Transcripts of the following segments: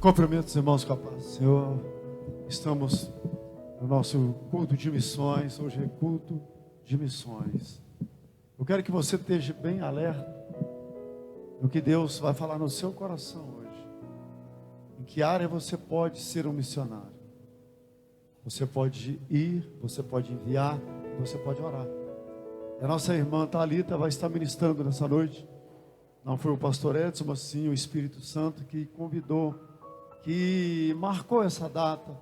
Cumprimento os irmãos com a paz do Senhor. Estamos no nosso culto de missões. Hoje é culto de missões. Eu Eu quero que você esteja bem alerta no que Deus vai falar no seu coração hoje. Em que área você pode ser um missionário? Você pode ir, você pode enviar, você pode orar. E a nossa irmã Thalita vai estar ministrando nessa noite. Não foi o pastor Edson, mas sim o Espírito Santo que convidou, que marcou essa data.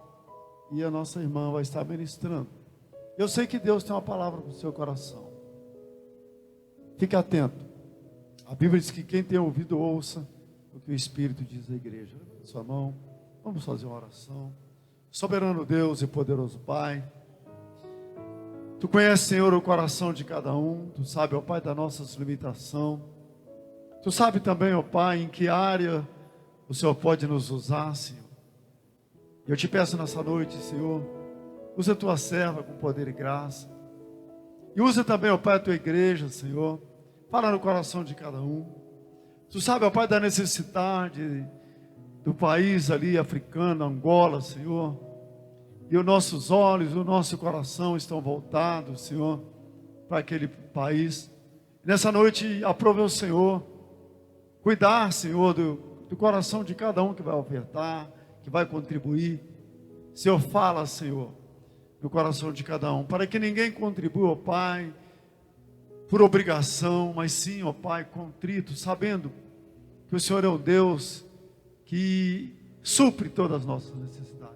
E a nossa irmã vai estar ministrando. Eu sei que Deus tem uma palavra para o seu coração. Fique atento. A Bíblia diz que quem tem ouvido, ouça o que o Espírito diz à igreja. Levante sua mão, vamos fazer uma oração. Soberano Deus e poderoso Pai, Tu conheces, Senhor, o coração de cada um. Tu sabe, ó Pai, das nossas limitações. Tu sabe também, ó Pai, em que área o Senhor pode nos usar, Senhor. E eu te peço nessa noite, Senhor, usa a Tua serva com poder e graça. E usa também, ó Pai, a Tua igreja, Senhor. Fala no coração de cada um. Tu sabe, ó Pai, da necessidade do país ali, africano, Angola, Senhor. E os nossos olhos, o nosso coração estão voltados, Senhor, para aquele país. Nessa noite, aprove o Senhor cuidar, Senhor, do coração de cada um que vai ofertar, que vai contribuir. Senhor, fala, Senhor, no coração de cada um, para que ninguém contribua, ó Pai, por obrigação, mas sim, ó Pai, contrito, sabendo que o Senhor é o Deus que supre todas as nossas necessidades.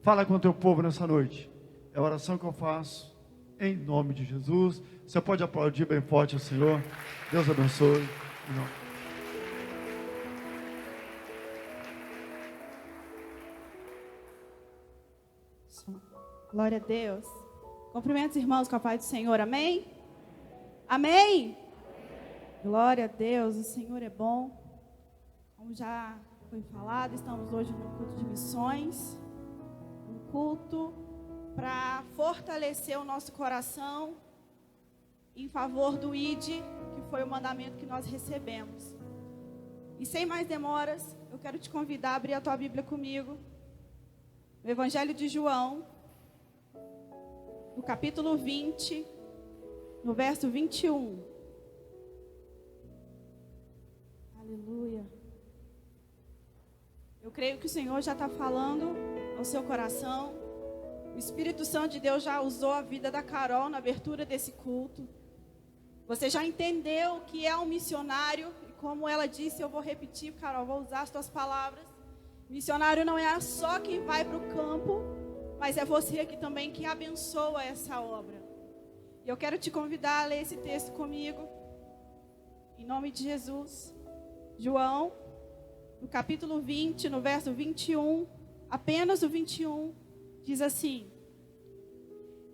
Fala com o teu povo nessa noite. É a oração que eu faço em nome de Jesus. Você pode aplaudir bem forte ao Senhor. Deus abençoe. Glória a Deus. Cumprimento os irmãos com a paz do Senhor. Amém? Amém? Glória a Deus. O Senhor é bom. Como já foi falado, estamos hoje no culto de missões. Um culto para fortalecer o nosso coração em favor do ID, que foi o mandamento que nós recebemos. E sem mais demoras, eu quero te convidar a abrir a tua Bíblia comigo. No Evangelho de João, no capítulo 20, no verso 21. Aleluia. Eu creio que o Senhor já está falando ao seu coração. O Espírito Santo de Deus já usou a vida da Carol na abertura desse culto. Você já entendeu o que é um missionário. E como ela disse, eu vou repetir, Carol, vou usar as tuas palavras. Missionário não é só quem vai para o campo, mas é você aqui também que abençoa essa obra. E eu quero te convidar a ler esse texto comigo. Em nome de Jesus. João, no capítulo 20, no verso 21, apenas o 21, diz assim: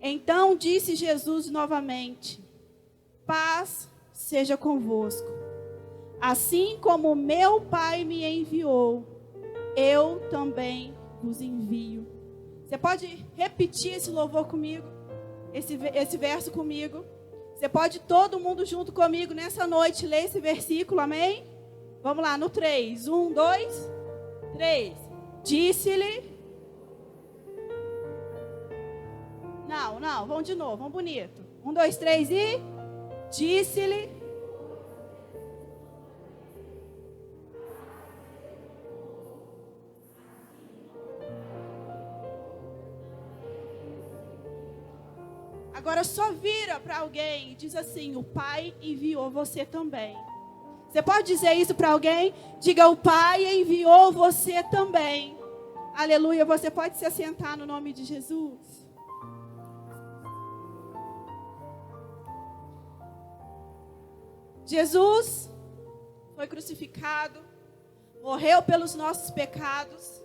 Então disse Jesus novamente: Paz seja convosco. Assim como meu Pai me enviou, eu também vos envio. Você pode repetir esse louvor comigo? Esse verso comigo? Você pode todo mundo junto comigo nessa noite ler esse versículo, amém? Vamos lá, no 3. 1, 2, 3. Disse-lhe... Não, vamos de novo, vamos bonito. 1, 2, 3 e... Disse-lhe... Agora só vira para alguém e diz assim: o Pai enviou você também. Você pode dizer isso para alguém? Diga: o Pai enviou você também. Aleluia. Você pode se assentar no nome de Jesus. Jesus foi crucificado, morreu pelos nossos pecados,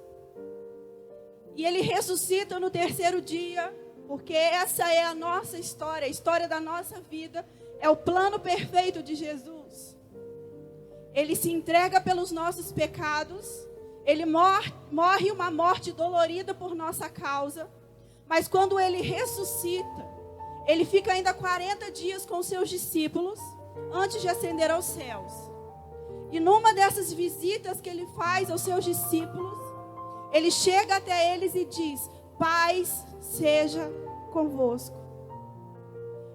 e Ele ressuscita no terceiro dia, porque essa é a nossa história, a história da nossa vida, é o plano perfeito de Jesus. Ele se entrega pelos nossos pecados, Ele morre uma morte dolorida por nossa causa, mas quando Ele ressuscita, Ele fica ainda 40 dias com seus discípulos, antes de ascender aos céus. E numa dessas visitas que Ele faz aos seus discípulos, Ele chega até eles e diz: paz seja convosco.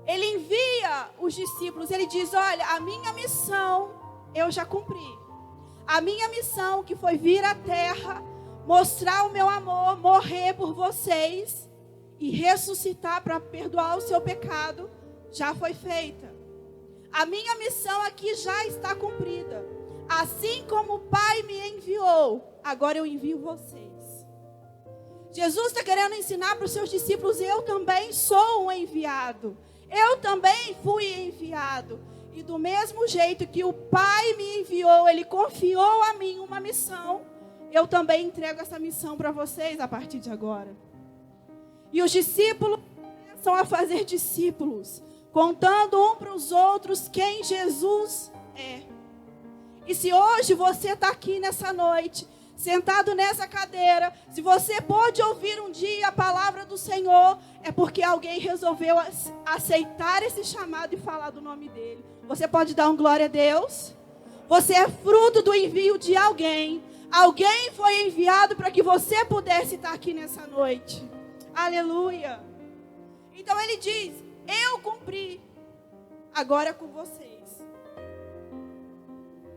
Ele envia os discípulos, ele diz: olha, a minha missão eu já cumpri. A minha missão, que foi vir à terra, mostrar o meu amor, morrer por vocês e ressuscitar para perdoar o seu pecado, já foi feita. A minha missão aqui já está cumprida. Assim como o Pai me enviou, agora eu envio vocês. Jesus está querendo ensinar para os seus discípulos: eu também sou um enviado. Eu também fui enviado. E do mesmo jeito que o Pai me enviou, Ele confiou a mim uma missão, eu também entrego essa missão para vocês a partir de agora. E os discípulos começam a fazer discípulos, contando um para os outros quem Jesus é. E se hoje você está aqui nessa noite, sentado nessa cadeira, se você pôde ouvir um dia a palavra do Senhor, é porque alguém resolveu aceitar esse chamado e falar do nome dele. Você pode dar um glória a Deus? Você é fruto do envio de alguém. Alguém foi enviado para que você pudesse estar aqui nessa noite. Aleluia. Então ele diz: eu cumpri, agora é com vocês.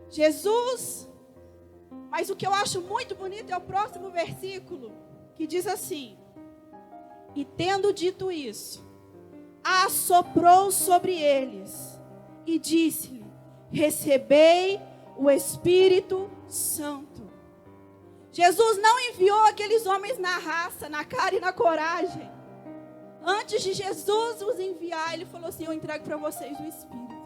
Jesus, mas o que eu acho muito bonito é o próximo versículo, que diz assim: e tendo dito isso, assoprou sobre eles e disse-lhe: recebei o Espírito Santo. Jesus não enviou aqueles homens na raça, na cara e na coragem. Antes de Jesus os enviar, ele falou assim: eu entrego para vocês o Espírito.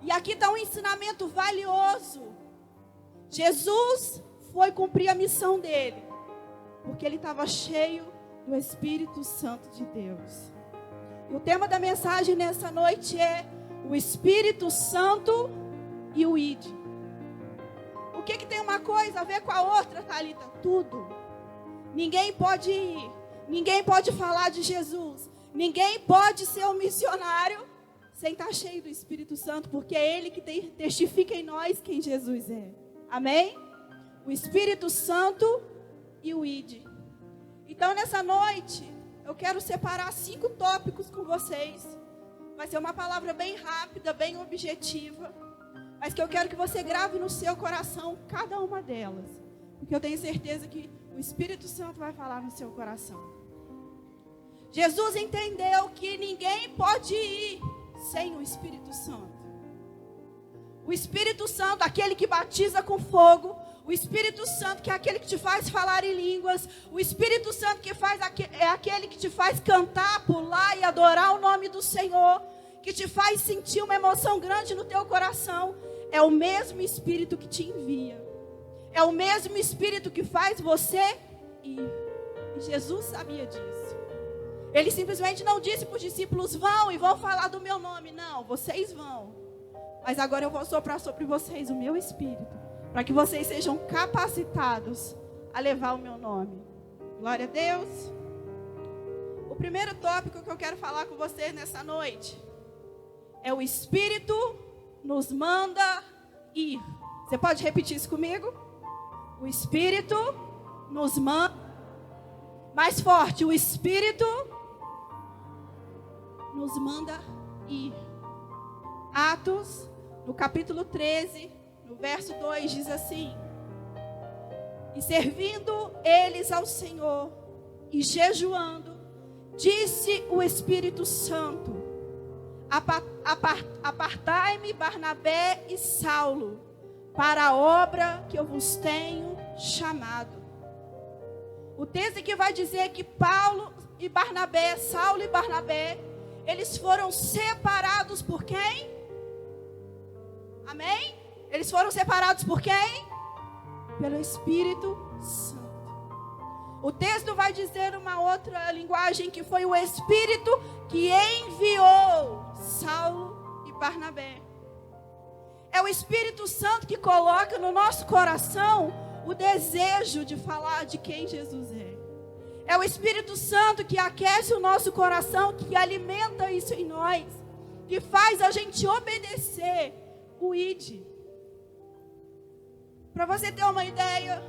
E aqui está um ensinamento valioso. Jesus foi cumprir a missão dele, porque ele estava cheio do Espírito Santo de Deus. E o tema da mensagem nessa noite é o Espírito Santo e o ID. O que tem uma coisa a ver com a outra, Thalita? Tudo. Ninguém pode ir, ninguém pode falar de Jesus, ninguém pode ser um missionário sem estar cheio do Espírito Santo, porque é Ele que testifica em nós quem Jesus é. Amém? O Espírito Santo e o ID. Então, nessa noite, eu quero separar 5 tópicos com vocês. Vai ser uma palavra bem rápida, bem objetiva, mas que eu quero que você grave no seu coração cada uma delas, porque eu tenho certeza que o Espírito Santo vai falar no seu coração. Jesus entendeu que ninguém pode ir sem o Espírito Santo. O Espírito Santo, aquele que batiza com fogo. O Espírito Santo, que é aquele que te faz falar em línguas. O Espírito Santo é aquele que te faz cantar, pular e adorar o nome do Senhor. Que te faz sentir uma emoção grande no teu coração. É o mesmo Espírito que te envia. É o mesmo Espírito que faz você ir. E Jesus sabia disso. Ele simplesmente não disse para os discípulos: vão e vão falar do meu nome. Não, vocês vão. Mas agora eu vou soprar sobre vocês o meu Espírito, para que vocês sejam capacitados a levar o meu nome. Glória a Deus. O primeiro tópico que eu quero falar com vocês nessa noite é: o Espírito nos manda ir. Você pode repetir isso comigo? O Espírito nos manda. Mais forte: o Espírito nos manda ir. Atos, no capítulo 13, no verso 2, diz assim: e servindo eles ao Senhor e jejuando, disse o Espírito Santo: apartai-me Barnabé e Saulo para a obra que eu vos tenho chamado. O texto aqui vai dizer que Saulo e Barnabé, eles foram separados por quem? Amém? Eles foram separados por quem? Pelo Espírito Santo. O texto vai dizer uma outra linguagem, que foi o Espírito que enviou Saulo e Barnabé. É o Espírito Santo que coloca no nosso coração o desejo de falar de quem Jesus é. É o Espírito Santo que aquece o nosso coração, que alimenta isso em nós, que faz a gente obedecer o ID. Para você ter uma ideia,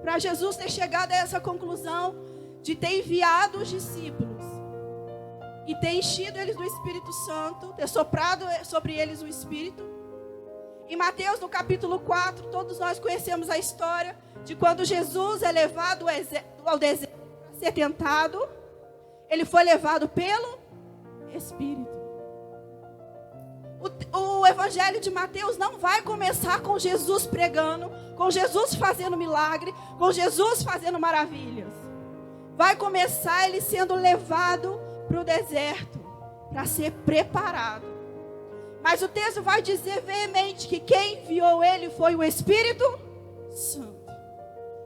para Jesus ter chegado a essa conclusão de ter enviado os discípulos, e ter enchido eles do Espírito Santo, ter soprado sobre eles o Espírito. Em Mateus, no capítulo 4, todos nós conhecemos a história de quando Jesus é levado ao deserto para ser tentado. Ele foi levado pelo Espírito. O Evangelho de Mateus não vai começar com Jesus pregando, com Jesus fazendo milagre, com Jesus fazendo maravilhas. Vai começar ele sendo levado para o deserto, para ser preparado. Mas o texto vai dizer veemente que quem enviou ele foi o Espírito Santo.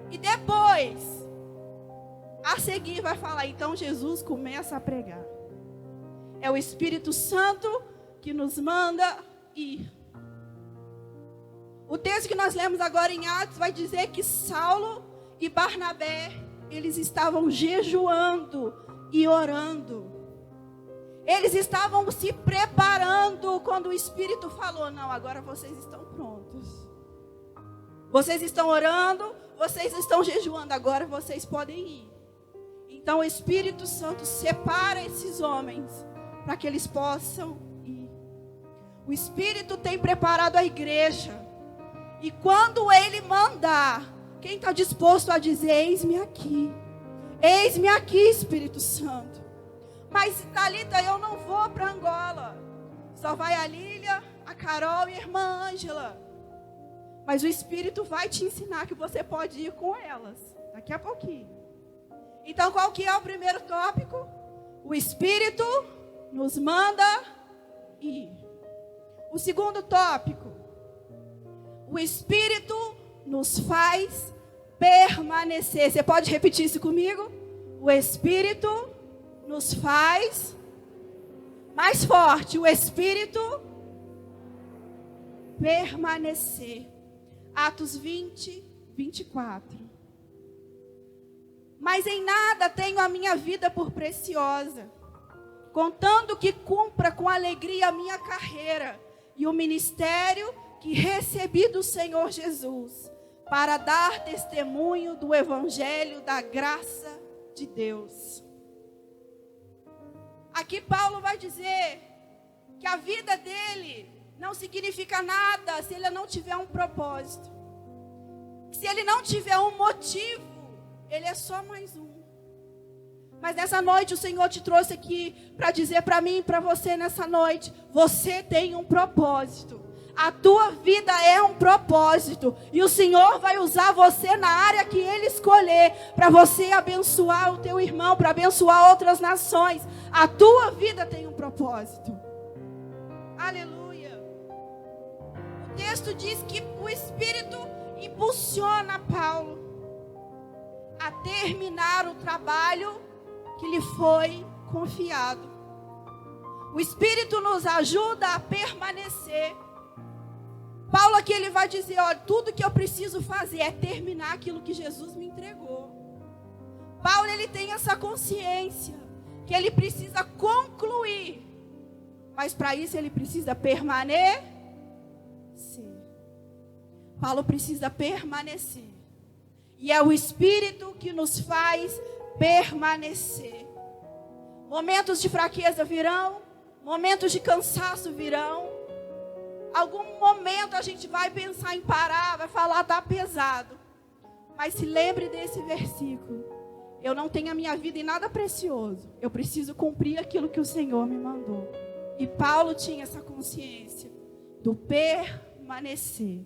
E depois, a seguir vai falar, então Jesus começa a pregar. É o Espírito Santo que nos manda ir. O texto que nós lemos agora em Atos vai dizer que Saulo e Barnabé, eles estavam jejuando e orando. Eles estavam se preparando quando o Espírito falou, não, agora vocês estão prontos. Vocês estão orando, vocês estão jejuando, agora vocês podem ir. Então o Espírito Santo separa esses homens para que eles possam ir. O Espírito tem preparado a igreja. E quando ele mandar, quem está disposto a dizer, eis-me aqui, Espírito Santo. Mas, Thalita, eu não vou para Angola. Só vai a Lília, a Carol e a irmã Ângela. Mas o Espírito vai te ensinar que você pode ir com elas. Daqui a pouquinho. Então, qual que é o primeiro tópico? O Espírito nos manda ir. O segundo tópico. O Espírito nos faz permanecer. Você pode repetir isso comigo? O Espírito nos faz mais forte. O Espírito permanecer. Atos 20, 24. Mas em nada tenho a minha vida por preciosa, contando que cumpra com alegria a minha carreira e o ministério que recebi do Senhor Jesus, para dar testemunho do Evangelho da graça de Deus. Aqui Paulo vai dizer que a vida dele não significa nada se ele não tiver um propósito. Se ele não tiver um motivo, ele é só mais um. Mas nessa noite o Senhor te trouxe aqui para dizer para mim e para você nessa noite, você tem um propósito. A tua vida é um propósito. E o Senhor vai usar você na área que Ele escolher, para você abençoar o teu irmão, para abençoar outras nações. A tua vida tem um propósito. Aleluia. O texto diz que o Espírito impulsiona Paulo a terminar o trabalho que lhe foi confiado. O Espírito nos ajuda a permanecer. Paulo aqui ele vai dizer, olha, tudo que eu preciso fazer é terminar aquilo que Jesus me entregou. Paulo ele tem essa consciência que ele precisa concluir, mas para isso ele precisa permanecer. Paulo precisa permanecer. E é o Espírito que nos faz permanecer. Momentos de fraqueza virão, momentos de cansaço virão. Algum momento a gente vai pensar em parar, vai falar, está pesado. Mas se lembre desse versículo. Eu não tenho a minha vida em nada precioso. Eu preciso cumprir aquilo que o Senhor me mandou. E Paulo tinha essa consciência do permanecer.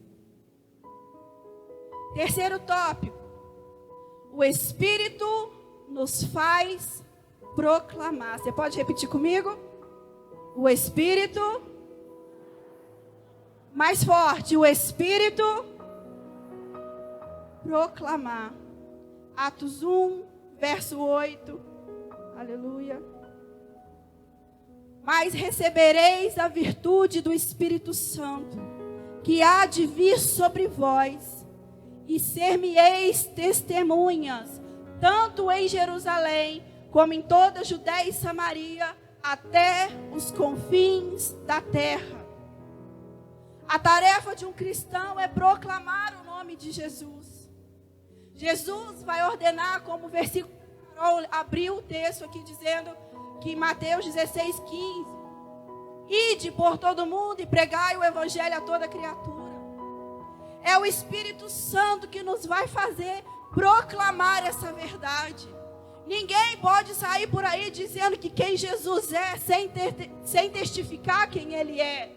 Terceiro tópico. O Espírito nos faz proclamar. Você pode repetir comigo? O Espírito... Mais forte, o Espírito proclamar. Atos 1, verso 8. Aleluia. Mas recebereis a virtude do Espírito Santo, que há de vir sobre vós, e ser-me-eis testemunhas, tanto em Jerusalém, como em toda a Judéia e Samaria, até os confins da terra. A tarefa de um cristão é proclamar o nome de Jesus. Jesus vai ordenar, como o versículo abriu o texto aqui dizendo que em Mateus 16:15, ide por todo mundo e pregai o evangelho a toda criatura. É o Espírito Santo que nos vai fazer proclamar essa verdade. Ninguém pode sair por aí dizendo que quem Jesus é, sem testificar quem Ele é.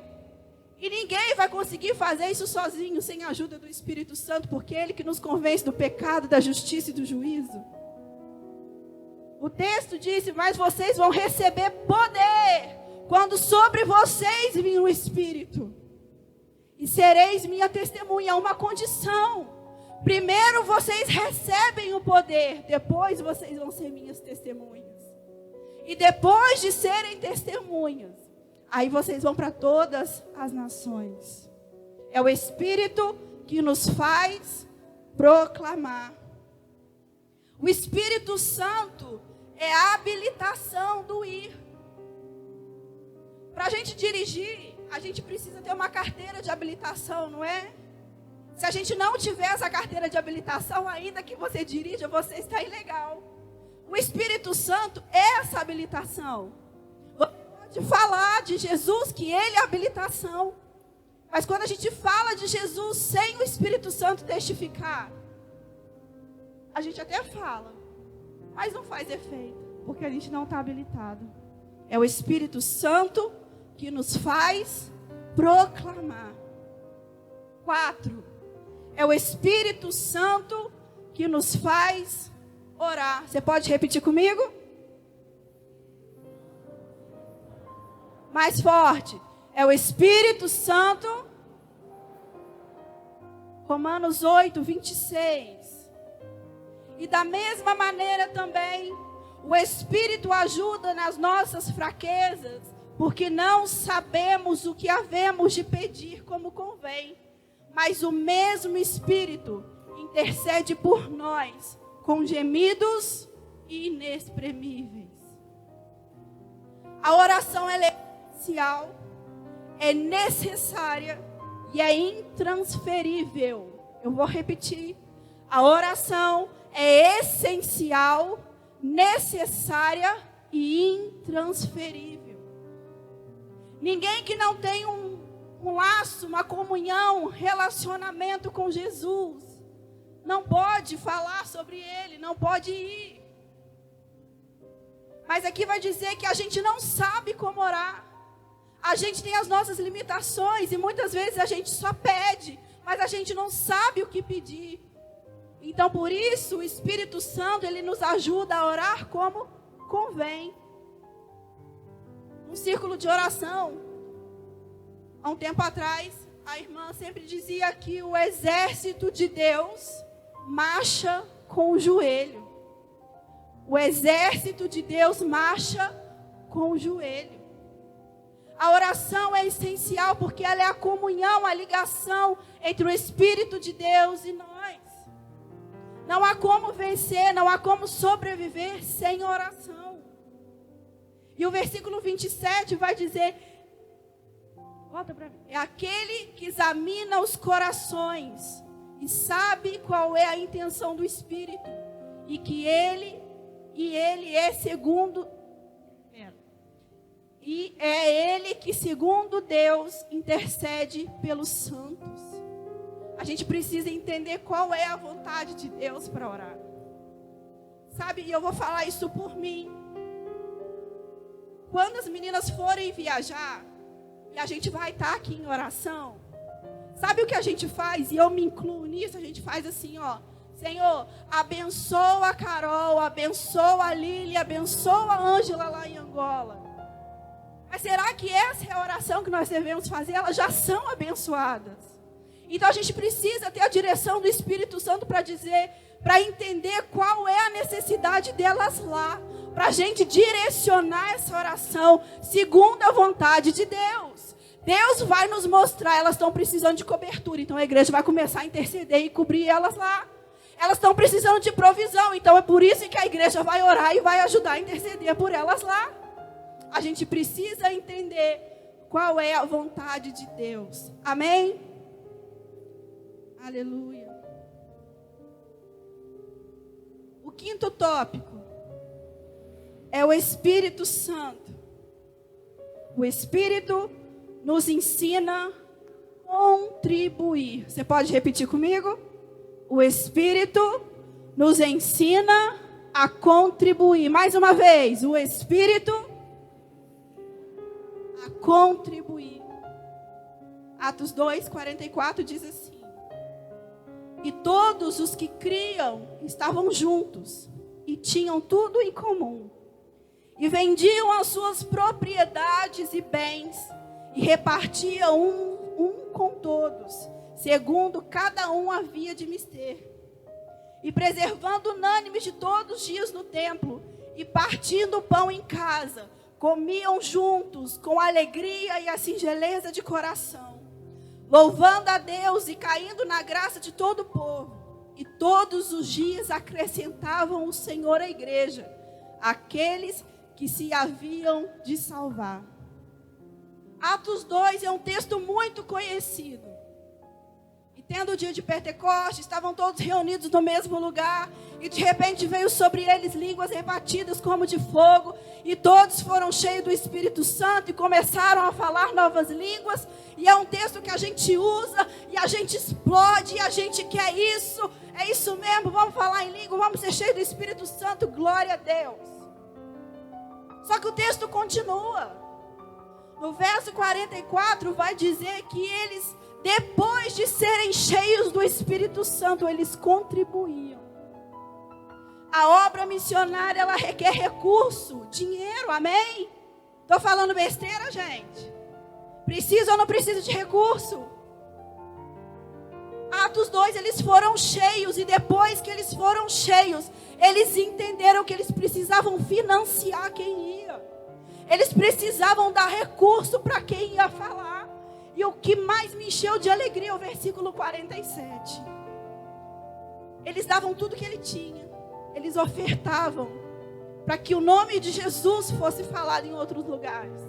E ninguém vai conseguir fazer isso sozinho, sem a ajuda do Espírito Santo, porque é Ele que nos convence do pecado, da justiça e do juízo. O texto disse: mas vocês vão receber poder quando sobre vocês vir o Espírito. E sereis minha testemunha. É uma condição. Primeiro vocês recebem o poder, depois vocês vão ser minhas testemunhas. E depois de serem testemunhas, aí vocês vão para todas as nações. É o Espírito que nos faz proclamar. O Espírito Santo é a habilitação do ir. Para a gente dirigir, a gente precisa ter uma carteira de habilitação, não é? Se a gente não tiver essa carteira de habilitação, ainda que você dirija, você está ilegal. O Espírito Santo é essa habilitação. Você pode falar de Jesus, que Ele é a habilitação. Mas quando a gente fala de Jesus sem o Espírito Santo testificar, a gente até fala, mas não faz efeito, porque a gente não está habilitado. É o Espírito Santo que nos faz proclamar. 4. É o Espírito Santo que nos faz orar. Você pode repetir comigo? Mais forte. É o Espírito Santo. Romanos 8:26. E da mesma maneira também, o Espírito ajuda nas nossas fraquezas, porque não sabemos o que havemos de pedir como convém. Mas o mesmo Espírito intercede por nós com gemidos inexprimíveis. A oração é essencial, é necessária e é intransferível. Eu vou repetir. A oração é essencial, necessária e intransferível. Ninguém que não tem um laço, uma comunhão, relacionamento com Jesus, não pode falar sobre Ele, não pode ir. Mas aqui vai dizer que a gente não sabe como orar. A gente tem as nossas limitações e muitas vezes a gente só pede, mas a gente não sabe o que pedir. Então, por isso, o Espírito Santo, Ele nos ajuda a orar como convém. Um círculo de oração. Há um tempo atrás, a irmã sempre dizia que o exército de Deus marcha com o joelho. O exército de Deus marcha com o joelho. A oração é essencial porque ela é a comunhão, a ligação entre o Espírito de Deus e nós. Não há como vencer, não há como sobreviver sem oração. E o versículo 27 vai dizer: volta para mim. É aquele que examina os corações e sabe qual é a intenção do Espírito, e que ele é segundo, e é ele que segundo Deus intercede pelos santos. A gente precisa entender qual é a vontade de Deus para orar. Sabe, e eu vou falar isso por mim. Quando as meninas forem viajar, e a gente vai estar aqui em oração, sabe o que a gente faz? E eu me incluo nisso, a gente faz assim, ó: Senhor, abençoa a Carol, abençoa a Lília, abençoa a Ângela lá em Angola. Mas será que essa é a oração que nós devemos fazer? Elas já são abençoadas. Então a gente precisa ter a direção do Espírito Santo para dizer, para entender qual é a necessidade delas lá, para a gente direcionar essa oração segundo a vontade de Deus. Deus vai nos mostrar, elas estão precisando de cobertura, então a igreja vai começar a interceder e cobrir elas lá. Elas estão precisando de provisão, então é por isso que a igreja vai orar e vai ajudar a interceder por elas lá. A gente precisa entender qual é a vontade de Deus. Amém? Aleluia. O quinto tópico é o Espírito Santo. O Espírito nos ensina a contribuir. Você pode repetir comigo? O Espírito nos ensina a contribuir. Mais uma vez, o Espírito a contribuir. Atos 2:44 diz assim: e todos os que criam estavam juntos e tinham tudo em comum, e vendiam as suas propriedades e bens, e repartiam um com todos, segundo cada um havia de mister. E preservando unânimes de todos os dias no templo, e partindo o pão em casa, comiam juntos com alegria e a singeleza de coração, louvando a Deus e caindo na graça de todo o povo. E todos os dias acrescentavam o Senhor à igreja aqueles que se haviam de salvar. Atos 2 é um texto muito conhecido. E tendo o dia de Pentecostes, estavam todos reunidos no mesmo lugar, e de repente veio sobre eles línguas repartidas como de fogo, e todos foram cheios do Espírito Santo e começaram a falar novas línguas. E é um texto que a gente usa e a gente explode e a gente quer isso. É isso mesmo, vamos falar em língua, vamos ser cheios do Espírito Santo, glória a Deus. Só que o texto continua. No verso 44 vai dizer que eles, depois de serem cheios do Espírito Santo, eles contribuíam. A obra missionária, ela requer recurso, dinheiro, amém? Estou falando besteira, gente? Precisa ou não precisa de recurso? Atos 2, eles foram cheios, e depois que eles foram cheios, eles entenderam que eles precisavam financiar quem ia. Eles precisavam dar recurso para quem ia falar. E o que mais me encheu de alegria é o versículo 47. Eles davam tudo que ele tinha. Eles ofertavam para que o nome de Jesus fosse falado em outros lugares.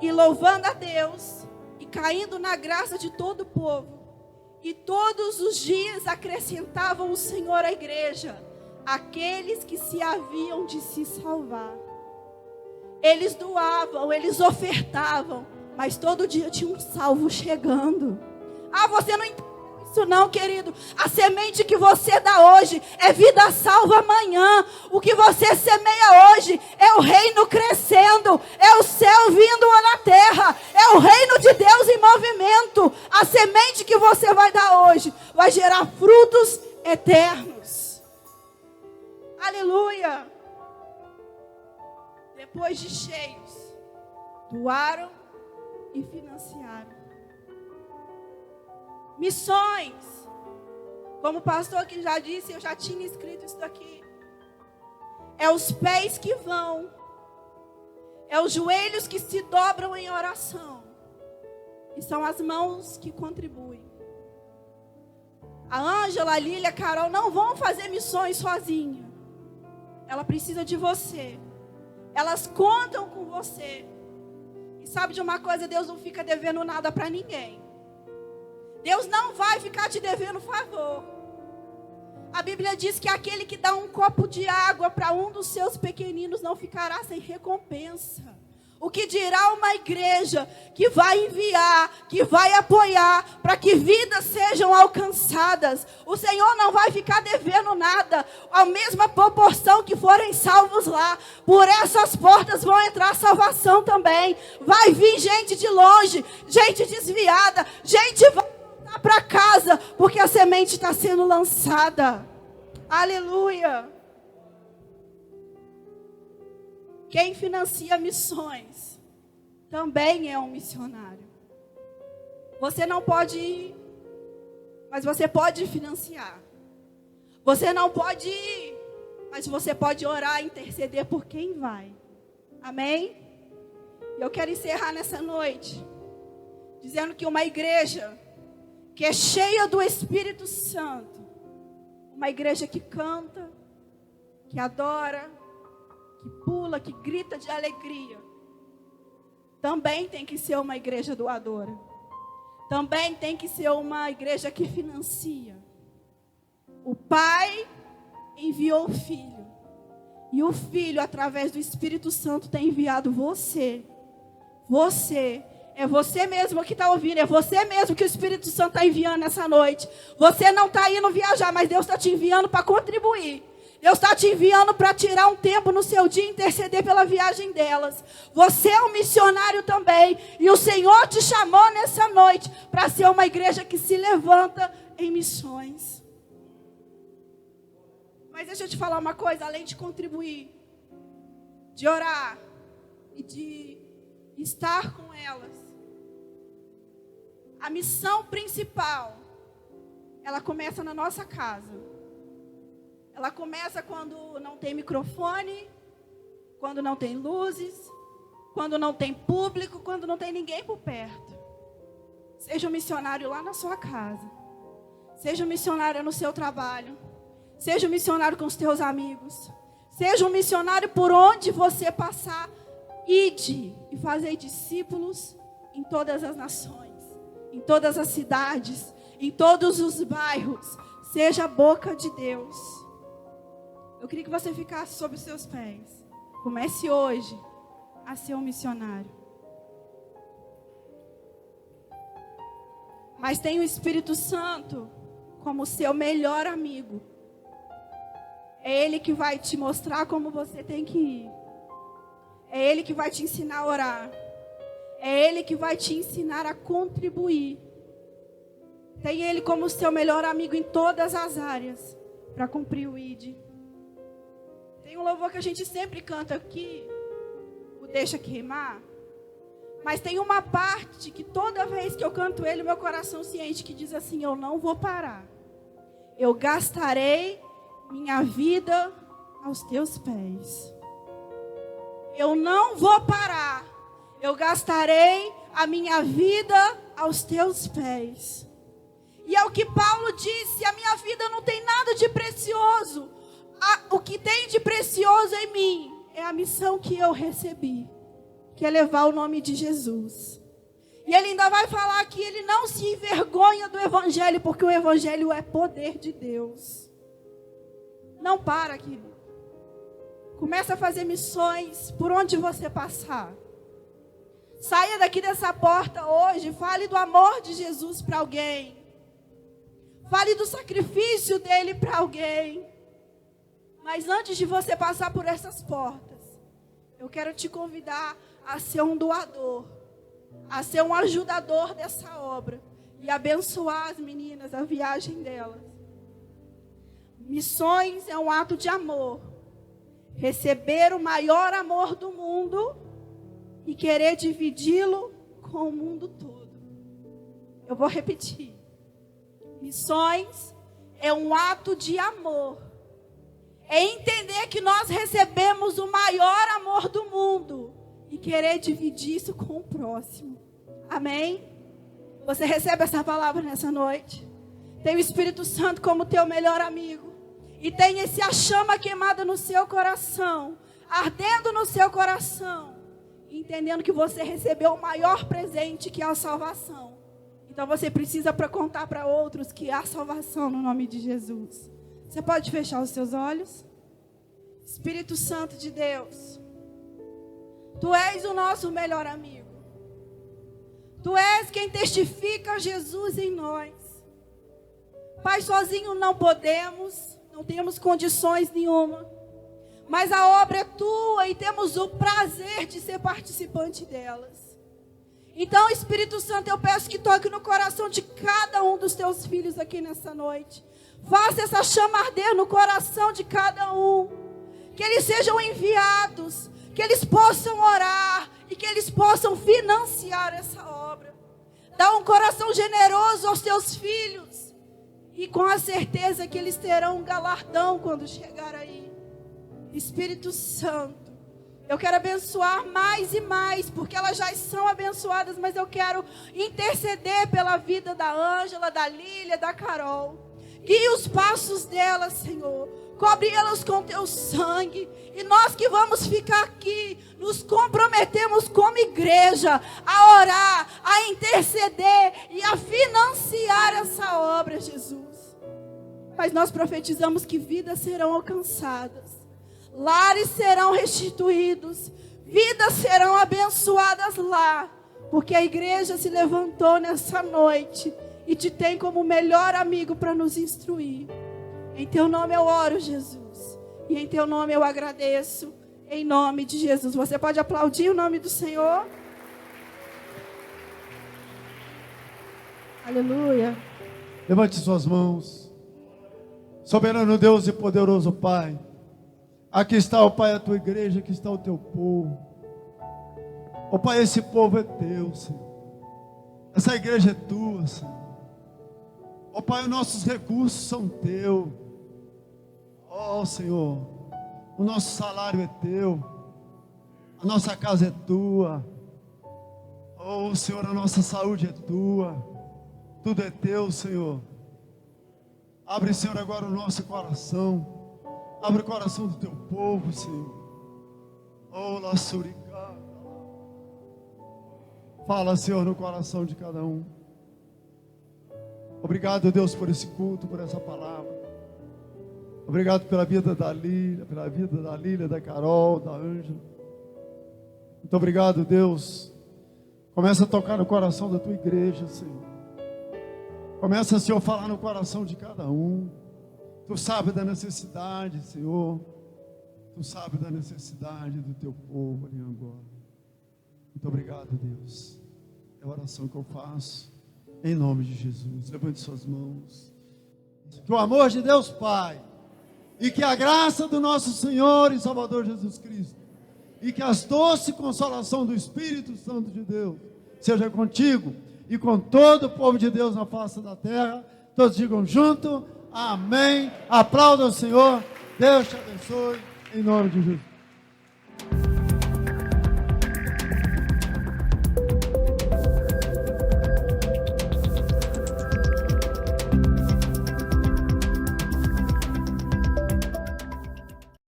E louvando a Deus, e caindo na graça de todo o povo. E todos os dias acrescentavam o Senhor à igreja aqueles que se haviam de se salvar. Eles doavam, eles ofertavam, mas todo dia tinha um salvo chegando. Ah, você não entendeu isso não, querido. A semente que você dá hoje é vida salva amanhã. O que você semeia hoje é o reino crescendo, é o céu vindo na terra, é o reino de Deus em movimento. A semente que você vai dar hoje vai gerar frutos eternos. Aleluia. Depois de cheios, doaram e financiaram. Missões. Como o pastor aqui já disse, eu já tinha escrito isso daqui. É os pés que vão. É os joelhos que se dobram em oração. E são as mãos que contribuem. A Ângela, a Lília, a Carol não vão fazer missões sozinha. Ela precisa de você. Elas contam com você. E sabe de uma coisa? Deus não fica devendo nada para ninguém. Deus não vai ficar te devendo favor. A Bíblia diz que aquele que dá um copo de água para um dos seus pequeninos não ficará sem recompensa. O que dirá uma igreja que vai enviar, que vai apoiar, para que vidas sejam alcançadas? O Senhor não vai ficar devendo nada. A mesma proporção que forem salvos lá, por essas portas vão entrar salvação também. Vai vir gente de longe, gente desviada, gente vai voltar para casa, porque a semente está sendo lançada. Aleluia. Quem financia missões também é um missionário. Você não pode ir, mas você pode financiar. Você não pode ir, mas você pode orar e interceder por quem vai. Amém? Eu quero encerrar nessa noite dizendo que uma igreja que é cheia do Espírito Santo, uma igreja que canta, que adora, que pula, que grita de alegria, também tem que ser uma igreja doadora. Também tem que ser uma igreja que financia. O Pai enviou o Filho. E o Filho, através do Espírito Santo, tem enviado você. Você. É você mesmo que está ouvindo. É você mesmo que o Espírito Santo está enviando nessa noite. Você não está indo viajar, mas Deus está te enviando para contribuir. Deus está te enviando para tirar um tempo no seu dia e interceder pela viagem delas. Você é um missionário também. E o Senhor te chamou nessa noite para ser uma igreja que se levanta em missões. Mas deixa eu te falar uma coisa. Além de contribuir, de orar e de estar com elas, a missão principal, ela começa na nossa casa. Ela começa quando não tem microfone, quando não tem luzes, quando não tem público, quando não tem ninguém por perto. Seja um missionário lá na sua casa. Seja um missionário no seu trabalho. Seja um missionário com os teus amigos. Seja um missionário por onde você passar. Ide e fazei discípulos em todas as nações, em todas as cidades, em todos os bairros. Seja a boca de Deus. Eu queria que você ficasse sobre os seus pés. Comece hoje a ser um missionário. Mas tem o Espírito Santo como seu melhor amigo. É Ele que vai te mostrar como você tem que ir. É Ele que vai te ensinar a orar. É Ele que vai te ensinar a contribuir. Tem Ele como seu melhor amigo em todas as áreas para cumprir o ID. Tem um louvor que a gente sempre canta aqui, o Deixa Queimar. Mas tem uma parte que toda vez que eu canto ele, meu coração se enche, que diz assim: eu não vou parar. Eu gastarei minha vida aos teus pés. Eu não vou parar. Eu gastarei a minha vida aos teus pés. E é o que Paulo disse: a minha vida não tem nada de precioso. O que tem de precioso em mim é a missão que eu recebi, que é levar o nome de Jesus. E ele ainda vai falar que ele não se envergonha do Evangelho, porque o Evangelho é poder de Deus. Não para, querido. Começa a fazer missões por onde você passar. Saia daqui dessa porta hoje, fale do amor de Jesus para alguém. Fale do sacrifício dele para alguém. Mas antes de você passar por essas portas, eu quero te convidar a ser um doador, a ser um ajudador dessa obra e abençoar as meninas, a viagem delas. Missões é um ato de amor. Receber o maior amor do mundo e querer dividi-lo com o mundo todo. Eu vou repetir. Missões é um ato de amor. É entender que nós recebemos o maior amor do mundo e querer dividir isso com o próximo. Amém? Você recebe essa palavra nessa noite? Tem o Espírito Santo como teu melhor amigo. E tem a chama queimada no seu coração, ardendo no seu coração, entendendo que você recebeu o maior presente, que é a salvação. Então você precisa contar para outros que há salvação no nome de Jesus. Você pode fechar os seus olhos? Espírito Santo de Deus, Tu és o nosso melhor amigo. Tu és quem testifica Jesus em nós. Pai, sozinho não podemos, não temos condições nenhuma. Mas a obra é Tua e temos o prazer de ser participante delas. Então, Espírito Santo, eu peço que toque no coração de cada um dos Teus filhos aqui nessa noite. Faça essa chama arder no coração de cada um. Que eles sejam enviados, que eles possam orar e que eles possam financiar essa obra. Dá um coração generoso aos Teus filhos e com a certeza que eles terão um galardão quando chegar aí. Espírito Santo, eu quero abençoar mais e mais, porque elas já são abençoadas, mas eu quero interceder pela vida da Ângela, da Lília, da Carol. Guie os passos delas, Senhor. Cobre elas com Teu sangue. E nós que vamos ficar aqui, nos comprometemos como igreja a orar, a interceder e a financiar essa obra, Jesus. Mas nós profetizamos que vidas serão alcançadas. lares serão restituídos, vidas serão abençoadas lá, porque a igreja se levantou nessa noite e te tem como melhor amigo para nos instruir. Em teu nome eu oro, Jesus, e em teu nome eu agradeço, em nome de Jesus. Você pode aplaudir o nome do Senhor? Aleluia. Levante suas mãos. Soberano Deus e poderoso Pai, aqui está, ó Pai, a tua igreja, aqui está o teu povo. Ó Pai, esse povo é teu, Senhor. Essa igreja é tua, Senhor. Ó Pai, os nossos recursos são teus. Ó Senhor, o nosso salário é teu, a nossa casa é tua. Ó Senhor, a nossa saúde é tua. Tudo é teu, Senhor. Abre, Senhor, agora o nosso coração. Abre o coração do teu povo, Senhor. Oh, Laçuricá. Fala, Senhor, no coração de cada um. Obrigado, Deus, por esse culto, por essa palavra. Obrigado pela vida da Lília, da Carol, da Ângela. Muito obrigado, Deus. Começa a tocar no coração da tua igreja, Senhor. Começa, Senhor, a falar no coração de cada um. Tu sabe da necessidade, Senhor. Tu sabe da necessidade do teu povo ali agora. Muito obrigado, Deus. É a oração que eu faço em nome de Jesus. Levante suas mãos. Que o amor de Deus Pai e que a graça do nosso Senhor e Salvador Jesus Cristo e que as doce consolação do Espírito Santo de Deus seja contigo e com todo o povo de Deus na face da terra. Todos digam junto, amém. Aplaudam o Senhor. Deus te abençoe, em nome de Jesus.